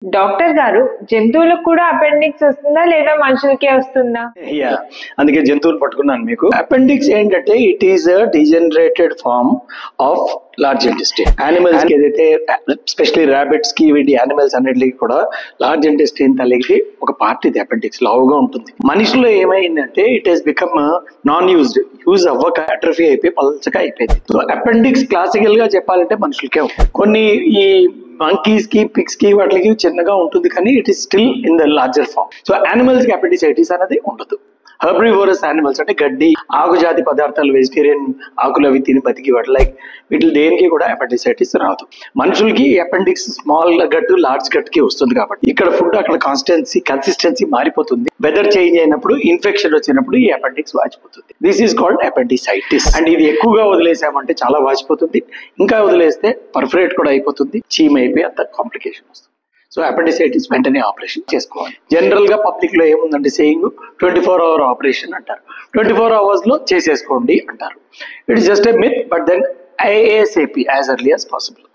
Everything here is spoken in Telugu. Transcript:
డాక్టర్ గారు, జంతువులకు కూడా అపెండిక్స్ వస్తుందా లేదా మనుషులకే వస్తుందా? యా అందుకే జంతువులు పట్టుకున్నాను మీకు. అపెండిక్స్ ఏంటంటే it is a degenerated form of large intestine. Animals కి ఏదైతే స్పెషల్లీ ర్యాబిట్స్ కి వీటి యానిమల్స్ అన్నిటికి కూడా లార్జ్ ఇంటెస్టైన్ తల్లికి ఒక పార్ట్ ఇది అపెండిక్స్ లావుగా ఉంటుంది. మనిషిలో ఏమైందంటే it has become non use అవ్వక అట్రఫీ అయిపోయి పల్చగా అయిపోయింది. సో అపెండిక్స్ క్లాసికల్ గా చెప్పాలంటే మనుషులకే ఉంటుంది. కొన్ని ఈ మంకీస్ కి పిగ్స్ కి వాటికి చిన్నగా ఉంటుంది కానీ it is still in the larger form. So animals కి అపెండిసైటిస్ అనేది ఉండదు. హెర్బివోరస్ యానిమల్స్ అంటే గడ్డి ఆకు జాతి పదార్థాలు వెజిటేరియన్ ఆకులు అవి తిని బతికి వాటి లైక్ వీటి దేనికి కూడా అపెండిసైటిస్ రాదు. మనుషులకి appendix small gut large gut కి వస్తుంది కాబట్టి ఇక్కడ ఫుడ్ అక్కడ కన్సిస్టెన్సీ మారిపోతుంది. వెదర్ చేంజ్ అయినప్పుడు ఇన్ఫెక్షన్ వచ్చినప్పుడు ఈ అపెండిక్స్ వాచిపోతుంది. This is called appendicitis. And ఇది ఎక్కువగా వదిలేసామంటే చాలా వాచిపోతుంది. ఇంకా వదిలేస్తే పర్ఫరేట్ కూడా అయిపోతుంది. చీమ్ అయిపోయి అంత కాంప్లికేషన్ వస్తుంది. సో అపెండిసైటిస్ వెంటనే ఆపరేషన్ చేసుకోవాలి. జనరల్ గా పబ్లిక్ లో ఏముందంటే సేయింగ్ 24 hour ఆపరేషన్ అంటారు. 24 hours లో చేసేసుకోండి అంటారు. It is just a myth, but then ASAP, as early as possible.